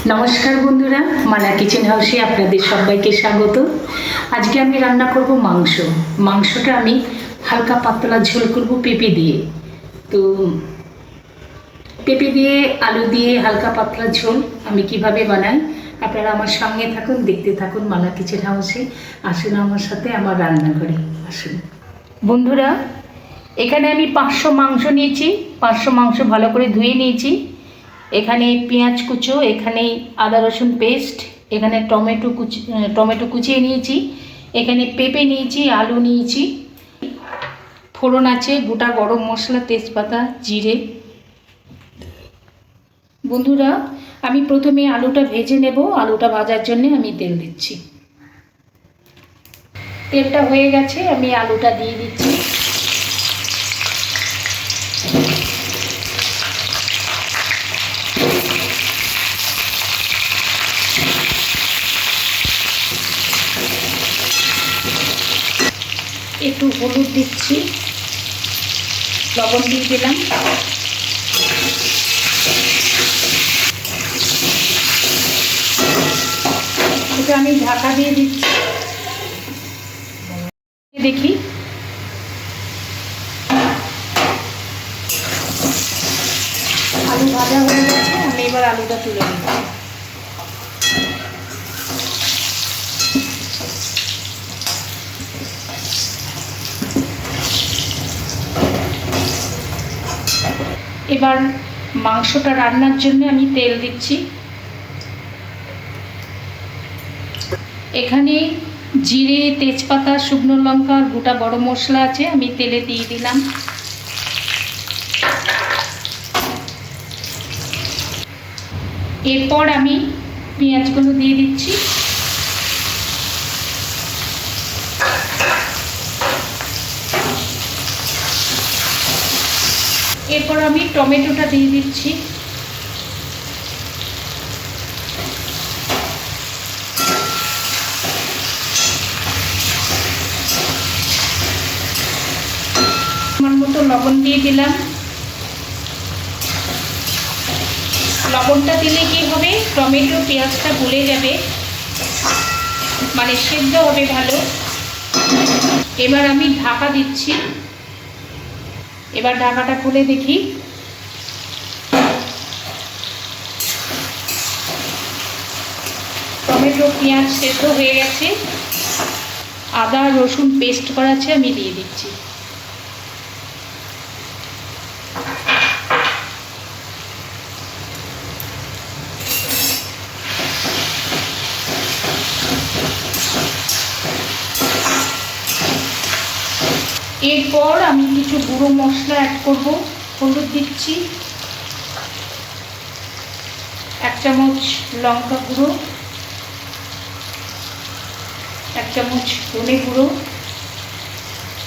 নমস্কার বন্ধুরা, মানা কিচেন হাউসে আপনাদের সবাইকে স্বাগত। আজকে আমি রান্না করব মাংসটা আমি হালকা পাতলা ঝোল করব পেঁপে দিয়ে। তো পেঁপে দিয়ে আলু দিয়ে হালকা পাতলা ঝোল আমি কিভাবে বানাই আপনারা আমার সঙ্গে থাকুন, দেখতে থাকুন মানা কিচেন হাউসে। আসুন আমার সাথে আমার রান্নাঘরে আসুন। বন্ধুরা, এখানে আমি 500 মাংস নিয়েছি। 500 মাংস ভালো করে ধুয়ে নিয়েছি। এখানে পেঁয়াজ কুচো, এখানে আদা রসুন পেস্ট, এখানে টমেটো কুচিয়ে নিয়েছি, এখানে পেঁপে নিয়েছি, আলু নিয়েছি, ফোড়ন আছে, গোটা গরম মশলা, তেজপাতা, জিরে। বন্ধুরা, আমি প্রথমে আলুটা ভেজে নেব। আলুটা ভাজার জন্য আমি তেল দিচ্ছি। তেলটা হয়ে গেছে, আমি আলুটা দিয়ে দিচ্ছি। একটু হলুদ দিচ্ছি, লবণ দিয়ে দিলাম। এটা আমি ঢাকা দিয়ে দিচ্ছি। দেখি আলু ভাজা হয়ে গেছে, আমি এবার আলুটা তুলে নিচ্ছি। এবার মাংসটা রান্নার জন্য আমি তেল দিচ্ছি। এখানে জিরে, তেজপাতা, শুকনো লঙ্কা আর গোটা গরম মশলা আছে, আমি তেলে দিয়ে দিলাম। এরপর আমি পেঁয়াজগুলো দিয়ে দিচ্ছি। এরপর আমি টমেটোটা দিয়ে দিচ্ছি। আমার মতো লবণ দিয়ে দিলাম। লবণটা দিলে কি হবে, টমেটো পেঁয়াজটা গলে যাবে, মানে সেদ্ধ হবে ভালো। এবার আমি ঢাকা দিচ্ছি। এবার ঢাকাটা খুলে দেখি। টমেটো পেঁয়াজ সেদ্ধ হয়ে গেছে। আদা রসুন পেস্ট করা আছে, আমি দিয়ে দিচ্ছি। এরপর আমি কিছু গুঁড়ো মশলা অ্যাড করব। হলুদ দিচ্ছি, 1 চামচ লঙ্কা গুঁড়ো, 1 চামচ ধনে গুঁড়ো,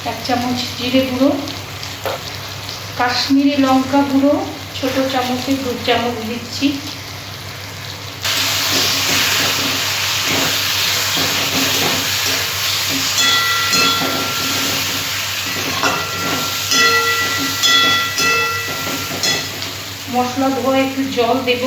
1 চামচ জিরে গুঁড়ো, কাশ্মীরি লঙ্কা গুঁড়ো ছোটো চামচে 2 চামচ দিচ্ছি। মশলা ধোয়া একটু জল দেব।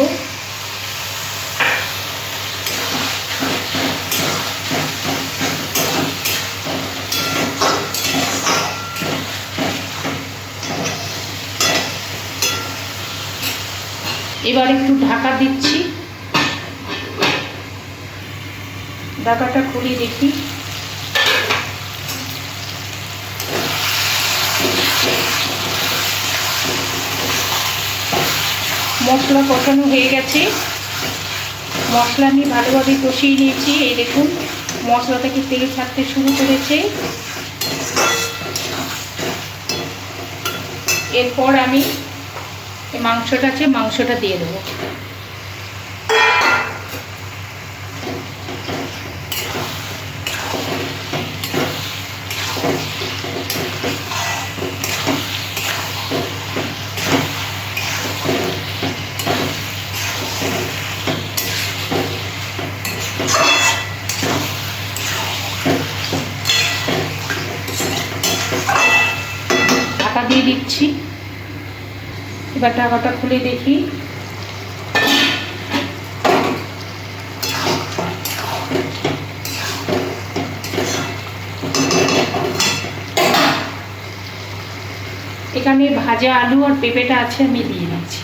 এবার একটু ঢাকা দিচ্ছি। ঢাকাটা খুলে দেখি। মশলা কষানো হয়ে গেছে। মশলা আমি ভালোভাবে কষিয়ে নিয়েছি। এই দেখুন, মশলা থেকে তেল ছাড়তে শুরু করেছে। এরপর আমি মাংসটা দিয়ে দেবো। ঢাকা দিয়ে দিচ্ছি। এবার ঢাকাটা খুলে দেখি। এখানে ভাজা আলু আর পেঁপেটা আছে, আমি দিয়ে দিচ্ছি।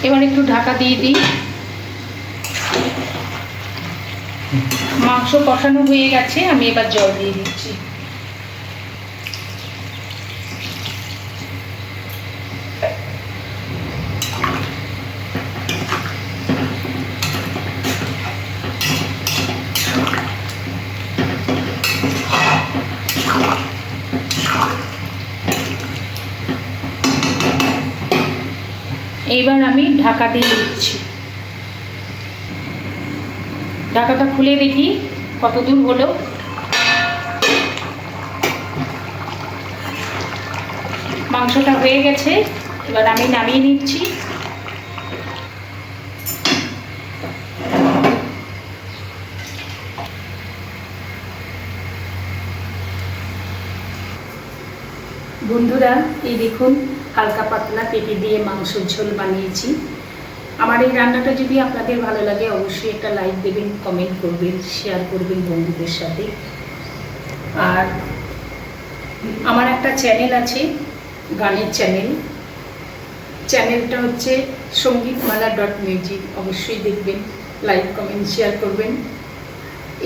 এবার একটু ঢাকা দিয়ে দিই। মাংস কষানো হয়ে গেছে, আমি এবার জল দিয়ে দিচ্ছি। এইবার আমি ঢাকা দিয়ে দিচ্ছি। ঢাকাটা খুলে দেখি কত দূর হলো। মাংসটা হয়ে গেছে, এবার আমি নামিয়ে নিচ্ছি। বন্ধুরা, এই দেখুন হালকা পাতলা পেঁপে দিয়ে মাংসের ঝোল বানিয়েছি। আমার এই রান্নাটা যদি আপনাদের ভালো লাগে অবশ্যই একটা লাইক দেবেন, কমেন্ট করবেন, শেয়ার করবেন বন্ধুদের সাথে। আর আমার একটা চ্যানেল আছে, গানের চ্যানেলটা হচ্ছে সঙ্গীতমালা.music। অবশ্যই দেখবেন, লাইক কমেন্ট শেয়ার করবেন।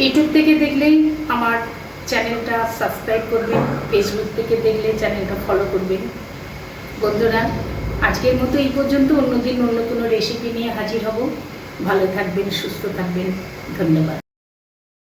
ইউটিউব থেকে দেখলেই আমার চ্যানেলটা সাবস্ক্রাইব করবেন, ফেসবুক থেকে দেখলে চ্যানেলটা ফলো করবেন। বন্ধুরা, আজকের মতো এই পর্যন্ত। অন্যদিন অন্য কোনো রেসিপি নিয়ে হাজির হব। ভালো থাকবেন, সুস্থ থাকবেন। ধন্যবাদ।